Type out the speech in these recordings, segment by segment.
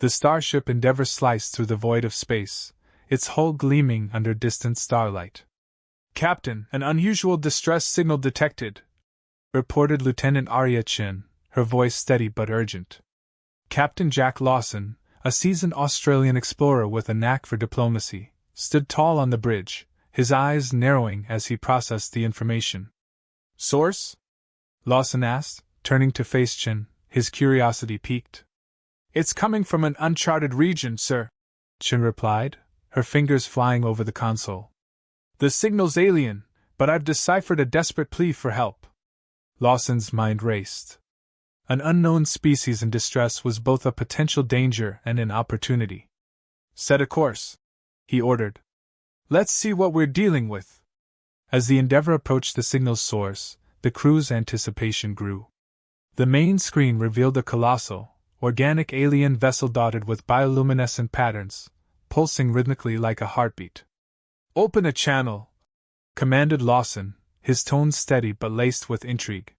The starship Endeavour sliced through the void of space, its hull gleaming under distant starlight. "Captain, an unusual distress signal detected," reported Lieutenant Arya Chin, her voice steady but urgent. Captain Jack Lawson, a seasoned Australian explorer with a knack for diplomacy, stood tall on the bridge, his eyes narrowing as he processed the information. "Source?" Lawson asked, turning to face Chin, his curiosity piqued. "It's coming from an uncharted region, sir," Chin replied, her fingers flying over the console. "The signal's alien, but I've deciphered a desperate plea for help." Lawson's mind raced. An unknown species in distress was both a potential danger and an opportunity. "Set a course," he ordered. "Let's see what we're dealing with." As the Endeavour approached the signal's source, the crew's anticipation grew. The main screen revealed a colossal, organic alien vessel dotted with bioluminescent patterns, pulsing rhythmically like a heartbeat. "Open a channel," commanded Lawson, his tone steady but laced with intrigue.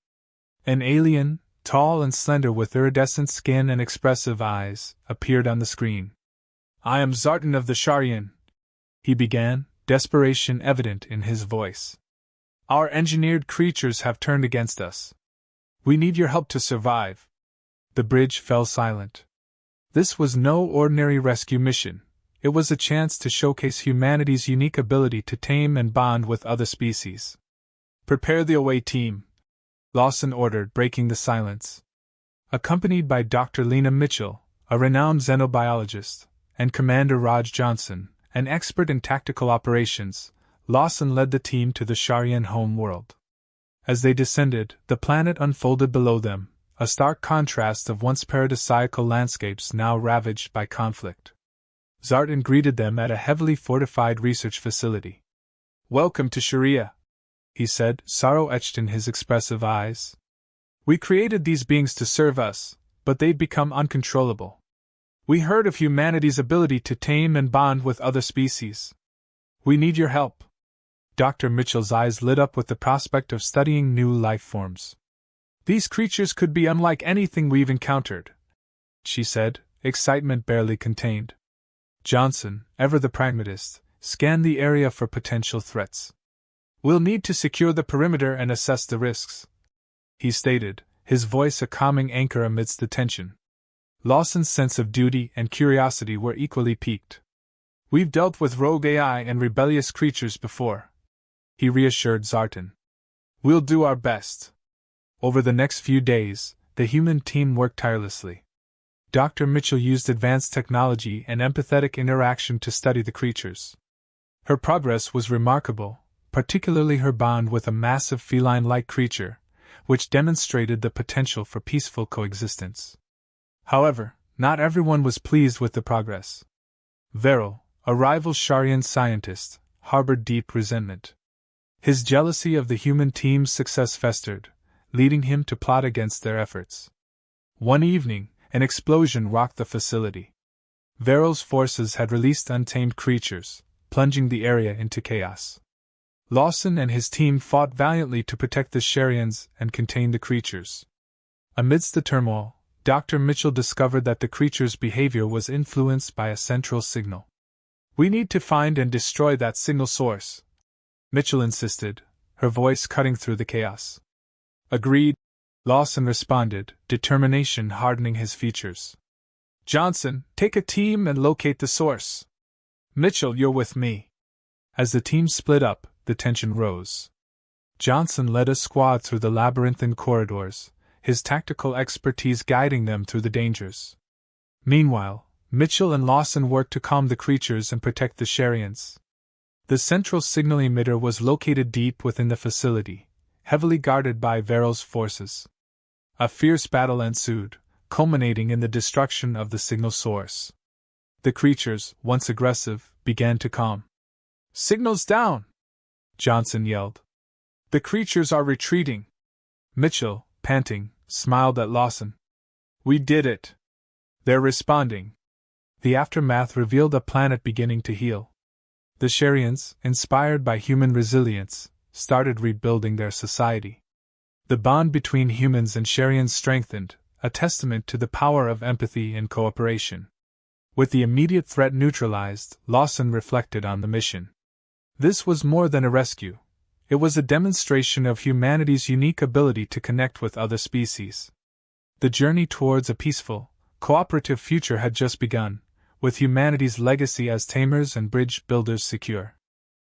An alien, tall and slender with iridescent skin and expressive eyes, appeared on the screen. "I am Zartan of the Sharian," he began, desperation evident in his voice. "Our engineered creatures have turned against us. We need your help to survive." The bridge fell silent. This was no ordinary rescue mission. It was a chance to showcase humanity's unique ability to tame and bond with other species. "Prepare the away team," Lawson ordered, breaking the silence. Accompanied by Dr. Lena Mitchell, a renowned xenobiologist, and Commander Raj Johnson, an expert in tactical operations, Lawson led the team to the Sharian home world. As they descended, the planet unfolded below them, a stark contrast of once paradisiacal landscapes now ravaged by conflict. Zartan greeted them at a heavily fortified research facility. "Welcome to Sharia," he said, sorrow etched in his expressive eyes. "We created these beings to serve us, but they've become uncontrollable. We heard of humanity's ability to tame and bond with other species. We need your help." Dr. Mitchell's eyes lit up with the prospect of studying new life forms. "These creatures could be unlike anything we've encountered," she said, excitement barely contained. Johnson, ever the pragmatist, scanned the area for potential threats. "We'll need to secure the perimeter and assess the risks," he stated, his voice a calming anchor amidst the tension. Lawson's sense of duty and curiosity were equally piqued. "We've dealt with rogue AI and rebellious creatures before," he reassured Zartan. "We'll do our best." Over the next few days, the human team worked tirelessly. Dr. Mitchell used advanced technology and empathetic interaction to study the creatures. Her progress was remarkable, particularly her bond with a massive feline-like creature, which demonstrated the potential for peaceful coexistence. However, not everyone was pleased with the progress. Veril, a rival Sharian scientist, harbored deep resentment. His jealousy of the human team's success festered, leading him to plot against their efforts. One evening, an explosion rocked the facility. Veril's forces had released untamed creatures, plunging the area into chaos. Lawson and his team fought valiantly to protect the Sharians and contain the creatures. Amidst the turmoil, Dr. Mitchell discovered that the creature's behavior was influenced by a central signal. "We need to find and destroy that signal source," Mitchell insisted, her voice cutting through the chaos. "Agreed," Lawson responded, determination hardening his features. "Johnson, take a team and locate the source. Mitchell, you're with me." As the team split up, the tension rose. Johnson led a squad through the labyrinthine corridors, his tactical expertise guiding them through the dangers. Meanwhile, Mitchell and Lawson worked to calm the creatures and protect the Sharians. The central signal emitter was located deep within the facility, heavily guarded by Veril's forces. A fierce battle ensued, culminating in the destruction of the signal source. The creatures, once aggressive, began to calm. "Signals down!" Johnson yelled. "The creatures are retreating." Mitchell, panting, smiled at Lawson. "We did it. They're responding." The aftermath revealed a planet beginning to heal. The Sharians, inspired by human resilience, started rebuilding their society. The bond between humans and Sharians strengthened, a testament to the power of empathy and cooperation. With the immediate threat neutralized, Lawson reflected on the mission. This was more than a rescue. It was a demonstration of humanity's unique ability to connect with other species. The journey towards a peaceful, cooperative future had just begun, with humanity's legacy as tamers and bridge builders secure.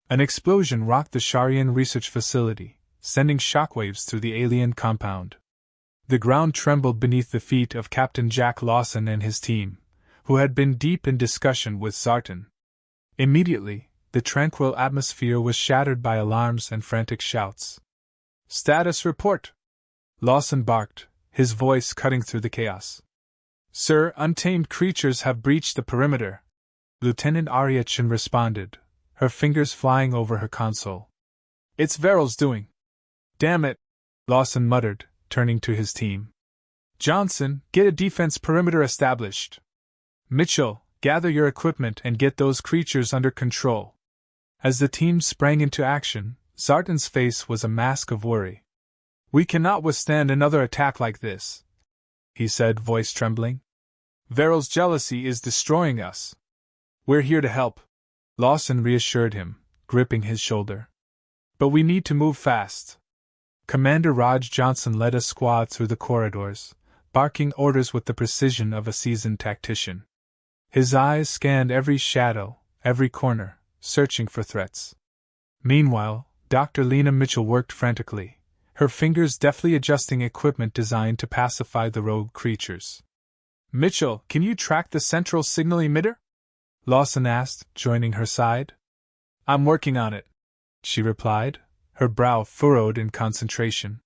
An explosion rocked the Sharian research facility, sending shockwaves through the alien compound. The ground trembled beneath the feet of Captain Jack Lawson and his team, who had been deep in discussion with Zartan. Immediately, the tranquil atmosphere was shattered by alarms and frantic shouts. "Status report!" Lawson barked, his voice cutting through the chaos. "Sir, untamed creatures have breached the perimeter," Lieutenant Aryachin responded, her fingers flying over her console. "It's Verril's doing." "Damn it," Lawson muttered, turning to his team. "Johnson, get a defense perimeter established. Mitchell, gather your equipment and get those creatures under control." As the team sprang into action, Zartan's face was a mask of worry. "We cannot withstand another attack like this," he said, voice trembling. "Verril's jealousy is destroying us." "We're here to help," Lawson reassured him, gripping his shoulder. "But we need to move fast." Commander Raj Johnson led a squad through the corridors, barking orders with the precision of a seasoned tactician. His eyes scanned every shadow, every corner, searching for threats. Meanwhile, Dr. Lena Mitchell worked frantically, her fingers deftly adjusting equipment designed to pacify the rogue creatures. "Mitchell, can you track the central signal emitter?" Lawson asked, joining her side. "I'm working on it," she replied, her brow furrowed in concentration.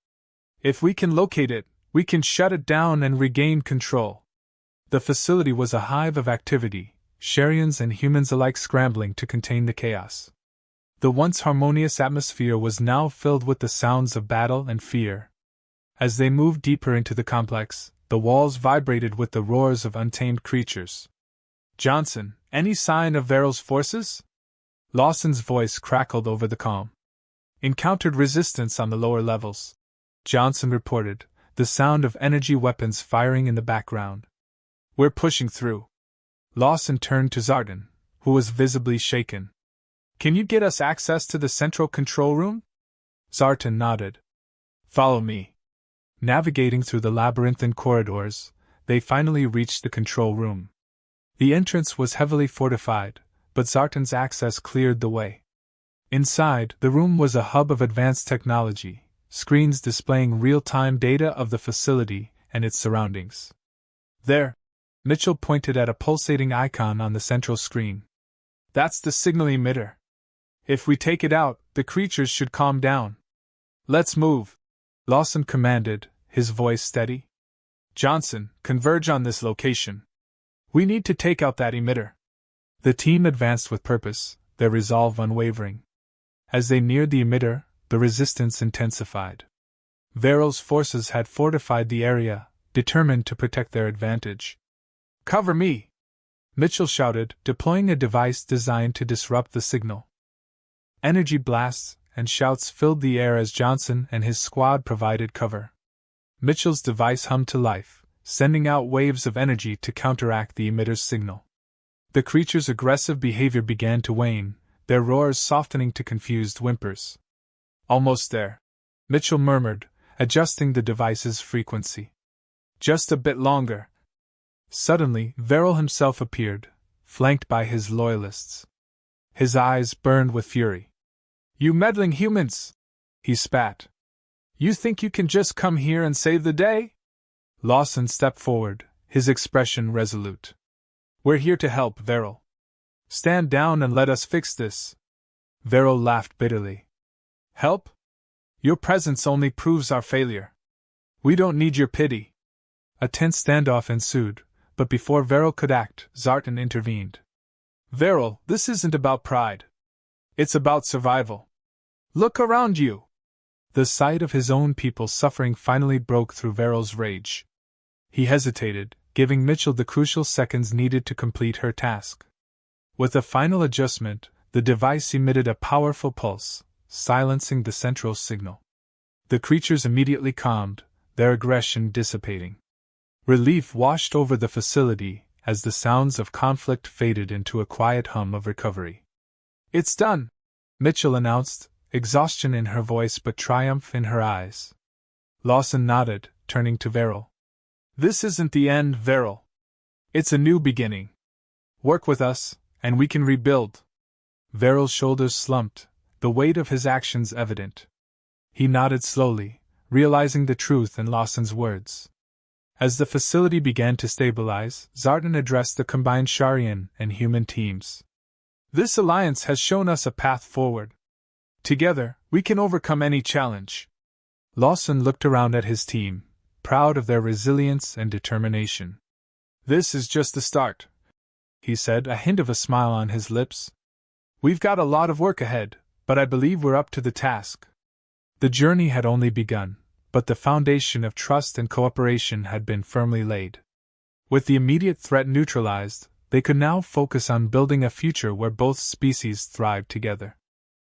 "If we can locate it, we can shut it down and regain control." The facility was a hive of activity, Sharians and humans alike scrambling to contain the chaos. The once harmonious atmosphere was now filled with the sounds of battle and fear. As they moved deeper into the complex, the walls vibrated with the roars of untamed creatures. "Johnson, any sign of Verril's forces?" Lawson's voice crackled over the calm. "Encountered resistance on the lower levels," Johnson reported, the sound of energy weapons firing in the background. "We're pushing through." Lawson turned to Zartan, who was visibly shaken. "Can you get us access to the central control room?" Zartan nodded. "Follow me." Navigating through the labyrinthine corridors, they finally reached the control room. The entrance was heavily fortified, but Zartan's access cleared the way. Inside, the room was a hub of advanced technology, screens displaying real-time data of the facility and its surroundings. "There," Mitchell pointed at a pulsating icon on the central screen. "That's the signal emitter. If we take it out, the creatures should calm down." "Let's move," Lawson commanded, his voice steady. "Johnson, converge on this location. We need to take out that emitter." The team advanced with purpose, their resolve unwavering. As they neared the emitter, the resistance intensified. Verril's forces had fortified the area, determined to protect their advantage. "Cover me!" Mitchell shouted, deploying a device designed to disrupt the signal. Energy blasts and shouts filled the air as Johnson and his squad provided cover. Mitchell's device hummed to life, sending out waves of energy to counteract the emitter's signal. The creature's aggressive behavior began to wane, their roars softening to confused whimpers. "Almost there," Mitchell murmured, adjusting the device's frequency. "Just a bit longer." Suddenly, Verrill himself appeared, flanked by his loyalists. His eyes burned with fury. "You meddling humans!" he spat. "You think you can just come here and save the day?" Lawson stepped forward, his expression resolute. "We're here to help, Verrill. Stand down and let us fix this." Verrill laughed bitterly. "Help? Your presence only proves our failure. We don't need your pity." A tense standoff ensued, but before Verrill could act, Zartan intervened. "Verrill, this isn't about pride. It's about survival. Look around you!" The sight of his own people suffering finally broke through Verrill's rage. He hesitated, giving Mitchell the crucial seconds needed to complete her task. With a final adjustment, the device emitted a powerful pulse, silencing the central signal. The creatures immediately calmed, their aggression dissipating. Relief washed over the facility, as the sounds of conflict faded into a quiet hum of recovery. "It's done," Mitchell announced, exhaustion in her voice but triumph in her eyes. Lawson nodded, turning to Verrill. "This isn't the end, Verrill. It's a new beginning. Work with us, and we can rebuild." Verrill's shoulders slumped, the weight of his actions evident. He nodded slowly, realizing the truth in Lawson's words. As the facility began to stabilize, Zartan addressed the combined Sharian and human teams. "This alliance has shown us a path forward. Together, we can overcome any challenge." Lawson looked around at his team, proud of their resilience and determination. "This is just the start," he said, a hint of a smile on his lips. "We've got a lot of work ahead, but I believe we're up to the task." The journey had only begun, but the foundation of trust and cooperation had been firmly laid. With the immediate threat neutralized, they could now focus on building a future where both species thrived together.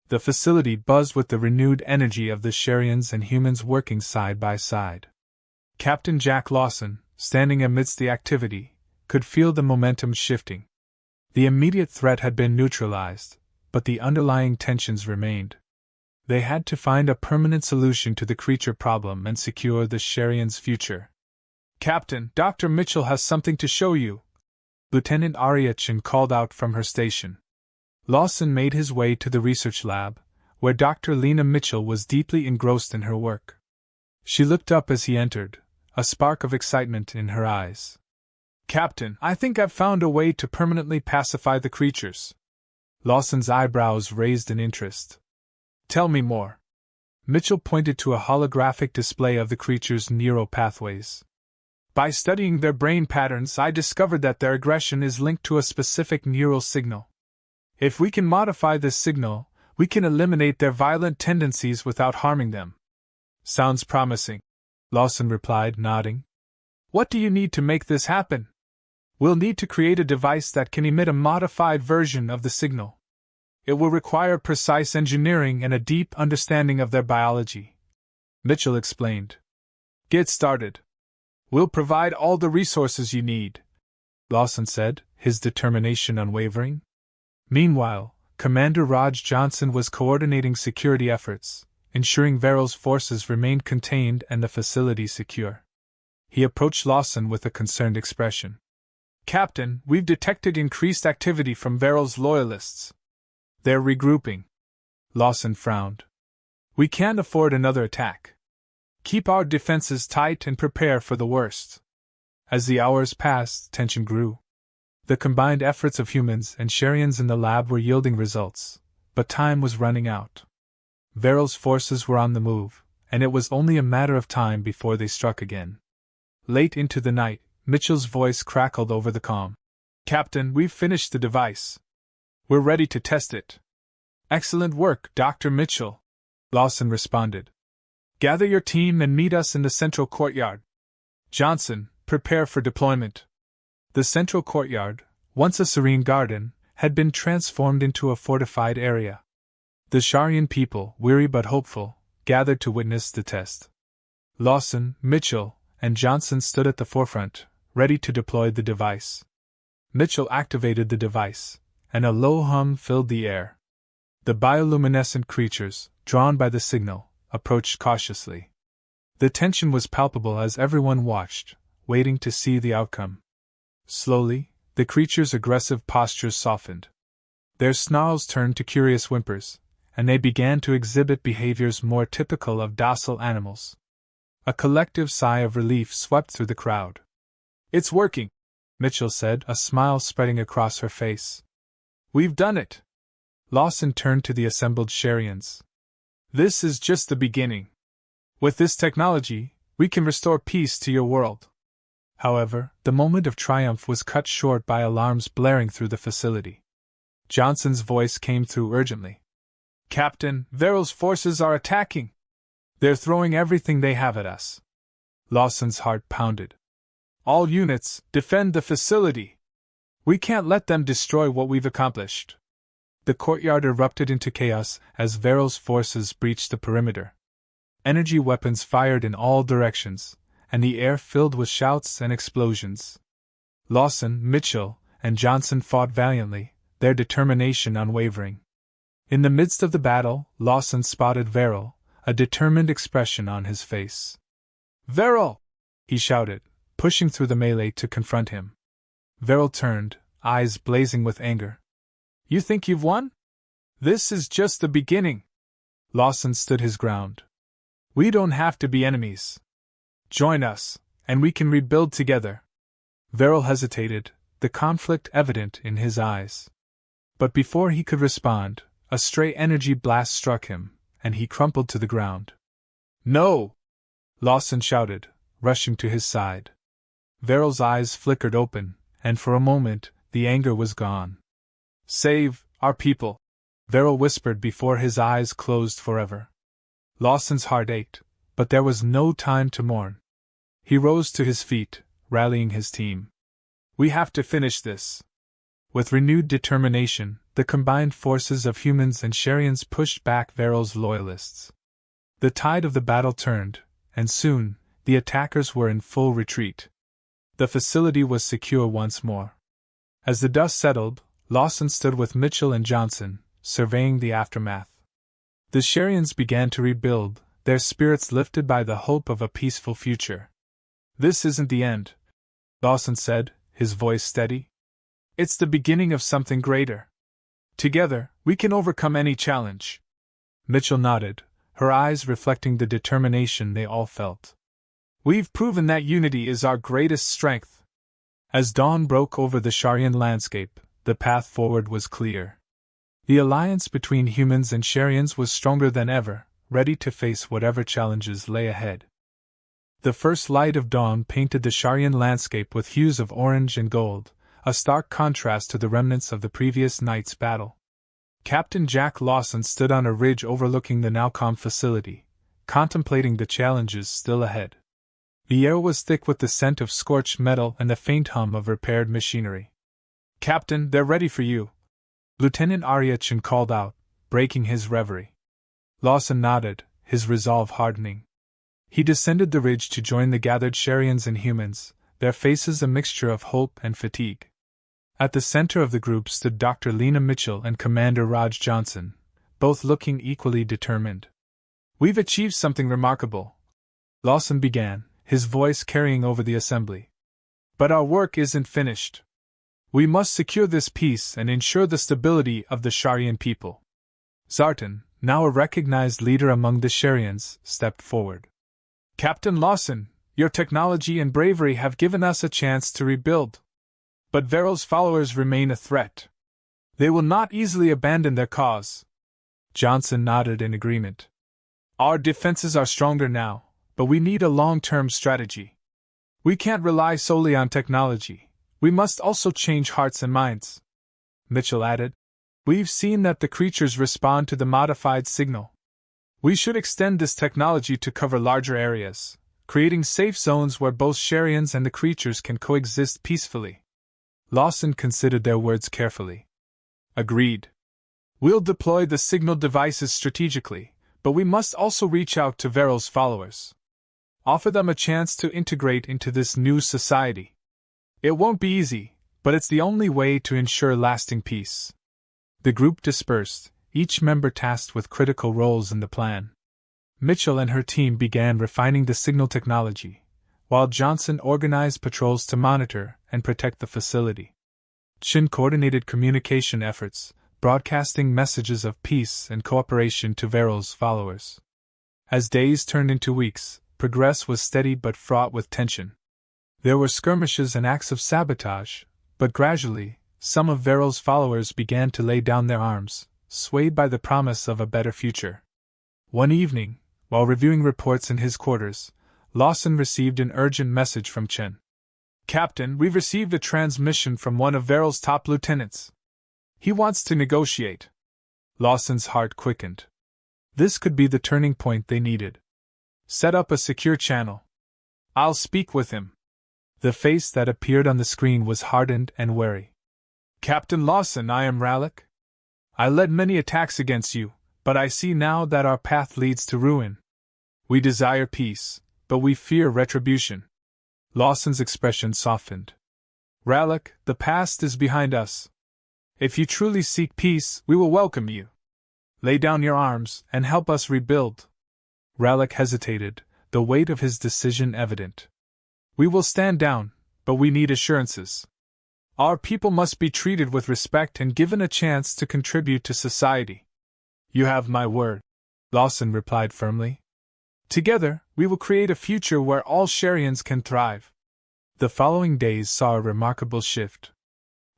The facility buzzed with the renewed energy of the Sharians and humans working side by side. Captain Jack Lawson, standing amidst the activity, could feel the momentum shifting. The immediate threat had been neutralized, but the underlying tensions remained. They had to find a permanent solution to the creature problem and secure the Sharians' future. "Captain, Dr. Mitchell has something to show you," Lieutenant Aryachin called out from her station. Lawson made his way to the research lab, where Dr. Lena Mitchell was deeply engrossed in her work. She looked up as he entered, a spark of excitement in her eyes. "Captain, I think I've found a way to permanently pacify the creatures." Lawson's eyebrows raised in interest. "Tell me more." Mitchell pointed to a holographic display of the creatures' neural pathways. "By studying their brain patterns, I discovered that their aggression is linked to a specific neural signal. If we can modify this signal, we can eliminate their violent tendencies without harming them." "Sounds promising," Lawson replied, nodding. "What do you need to make this happen?" "We'll need to create a device that can emit a modified version of the signal. It will require precise engineering and a deep understanding of their biology," Mitchell explained. "Get started. We'll provide all the resources you need," Lawson said, his determination unwavering. Meanwhile, Commander Raj Johnson was coordinating security efforts, ensuring Verrill's forces remained contained and the facility secure. He approached Lawson with a concerned expression. "Captain, we've detected increased activity from Verrill's loyalists. They're regrouping." Lawson frowned. "We can't afford another attack. Keep our defenses tight and prepare for the worst." As the hours passed, tension grew. The combined efforts of humans and Sharians in the lab were yielding results, but time was running out. Verrill's forces were on the move, and it was only a matter of time before they struck again. Late into the night, Mitchell's voice crackled over the calm. "Captain, we've finished the device. We're ready to test it." "Excellent work, Dr. Mitchell," Lawson responded. "Gather your team and meet us in the central courtyard. Johnson, prepare for deployment." The central courtyard, once a serene garden, had been transformed into a fortified area. The Sharian people, weary but hopeful, gathered to witness the test. Lawson, Mitchell, and Johnson stood at the forefront, ready to deploy the device. Mitchell activated the device, and a low hum filled the air. The bioluminescent creatures, drawn by the signal, approached cautiously. The tension was palpable as everyone watched, waiting to see the outcome. Slowly, the creatures' aggressive postures softened. Their snarls turned to curious whimpers, and they began to exhibit behaviors more typical of docile animals. A collective sigh of relief swept through the crowd. "It's working," Mitchell said, a smile spreading across her face. "We've done it." Lawson turned to the assembled Sharians. "This is just the beginning. With this technology, we can restore peace to your world." However, the moment of triumph was cut short by alarms blaring through the facility. Johnson's voice came through urgently. "Captain, Verrill's forces are attacking. They're throwing everything they have at us." Lawson's heart pounded. "All units, defend the facility. We can't let them destroy what we've accomplished." The courtyard erupted into chaos as Verrill's forces breached the perimeter. Energy weapons fired in all directions, and the air filled with shouts and explosions. Lawson, Mitchell, and Johnson fought valiantly, their determination unwavering. In the midst of the battle, Lawson spotted Verrill, a determined expression on his face. "Verrill!" he shouted, pushing through the melee to confront him. Verrill turned, eyes blazing with anger. "You think you've won? This is just the beginning." Lawson stood his ground. "We don't have to be enemies. Join us, and we can rebuild together." Verrill hesitated, the conflict evident in his eyes. But before he could respond, a stray energy blast struck him, and he crumpled to the ground. "No!" Lawson shouted, rushing to his side. Verrill's eyes flickered open, and for a moment, the anger was gone. "Save our people," Verrill whispered before his eyes closed forever. Lawson's heart ached, but there was no time to mourn. He rose to his feet, rallying his team. "We have to finish this." With renewed determination, the combined forces of humans and Sharians pushed back Verrill's loyalists. The tide of the battle turned, and soon, the attackers were in full retreat. The facility was secure once more. As the dust settled, Lawson stood with Mitchell and Johnson, surveying the aftermath. The Sharians began to rebuild, their spirits lifted by the hope of a peaceful future. "This isn't the end," Lawson said, his voice steady. "It's the beginning of something greater. Together, we can overcome any challenge." Mitchell nodded, her eyes reflecting the determination they all felt. "We've proven that unity is our greatest strength." As dawn broke over the Sharian landscape, the path forward was clear. The alliance between humans and Sharians was stronger than ever, ready to face whatever challenges lay ahead. The first light of dawn painted the Sharian landscape with hues of orange and gold, a stark contrast to the remnants of the previous night's battle. Captain Jack Lawson stood on a ridge overlooking the now calm facility, contemplating the challenges still ahead. The air was thick with the scent of scorched metal and the faint hum of repaired machinery. "Captain, they're ready for you," Lieutenant Aryachin called out, breaking his reverie. Lawson nodded, his resolve hardening. He descended the ridge to join the gathered Sharians and humans, their faces a mixture of hope and fatigue. At the center of the group stood Dr. Lena Mitchell and Commander Raj Johnson, both looking equally determined. "We've achieved something remarkable," Lawson began, his voice carrying over the assembly. "But our work isn't finished. We must secure this peace and ensure the stability of the Sharian people." Zartan, now a recognized leader among the Sharians, stepped forward. "Captain Lawson, your technology and bravery have given us a chance to rebuild. But Verrill's followers remain a threat. They will not easily abandon their cause." Johnson nodded in agreement. "Our defenses are stronger now, but we need a long-term strategy. We can't rely solely on technology. We must also change hearts and minds." Mitchell added, "We've seen that the creatures respond to the modified signal. We should extend this technology to cover larger areas, creating safe zones where both Sharians and the creatures can coexist peacefully." Lawson considered their words carefully. "Agreed. We'll deploy the signal devices strategically, but we must also reach out to Verrill's followers. Offer them a chance to integrate into this new society. It won't be easy, but it's the only way to ensure lasting peace." The group dispersed, each member tasked with critical roles in the plan. Mitchell and her team began refining the signal technology, while Johnson organized patrols to monitor and protect the facility. Chin coordinated communication efforts, broadcasting messages of peace and cooperation to Verrill's followers. As days turned into weeks, progress was steady but fraught with tension. There were skirmishes and acts of sabotage, but gradually, some of Verrill's followers began to lay down their arms, swayed by the promise of a better future. One evening, while reviewing reports in his quarters, Lawson received an urgent message from Chen. "Captain, we've received a transmission from one of Verrill's top lieutenants. He wants to negotiate." Lawson's heart quickened. This could be the turning point they needed. "Set up a secure channel. I'll speak with him." The face that appeared on the screen was hardened and wary. "Captain Lawson, I am Rallick. I led many attacks against you, but I see now that our path leads to ruin. We desire peace, but we fear retribution." Lawson's expression softened. Rallic, the past is behind us. If you truly seek peace, we will welcome you. Lay down your arms and help us rebuild. Rallic hesitated, the weight of his decision evident. We will stand down, but we need assurances. Our people must be treated with respect and given a chance to contribute to society. You have my word, Lawson replied firmly. Together, we will create a future where all Sharians can thrive. The following days saw a remarkable shift.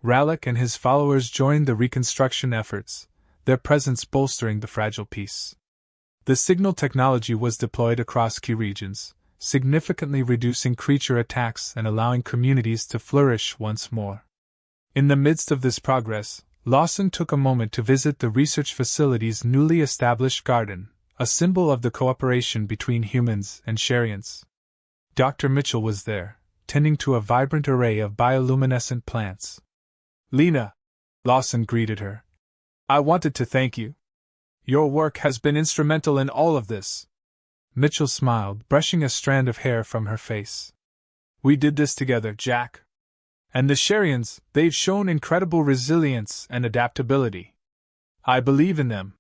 Rallic and his followers joined the reconstruction efforts, their presence bolstering the fragile peace. The signal technology was deployed across key regions, significantly reducing creature attacks and allowing communities to flourish once more. In the midst of this progress, Lawson took a moment to visit the research facility's newly established garden, a symbol of the cooperation between humans and Sharians. Dr. Mitchell was there, tending to a vibrant array of bioluminescent plants. Lena, Lawson greeted her. I wanted to thank you. Your work has been instrumental in all of this. Mitchell smiled, brushing a strand of hair from her face. We did this together, Jack. And the Sharians, they've shown incredible resilience and adaptability. I believe in them.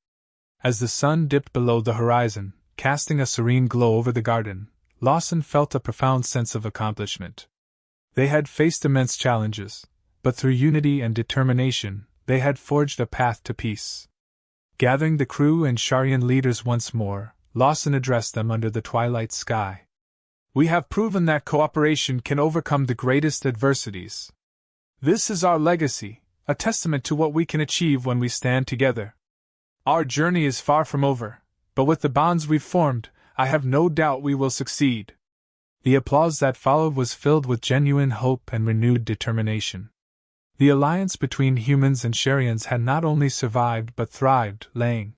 As the sun dipped below the horizon, casting a serene glow over the garden, Lawson felt a profound sense of accomplishment. They had faced immense challenges, but through unity and determination, they had forged a path to peace. Gathering the crew and Sharian leaders once more, Lawson addressed them under the twilight sky. We have proven that cooperation can overcome the greatest adversities. This is our legacy, a testament to what we can achieve when we stand together. Our journey is far from over, but with the bonds we've formed, I have no doubt we will succeed. The applause that followed was filled with genuine hope and renewed determination. The alliance between humans and Sharians had not only survived but thrived, laying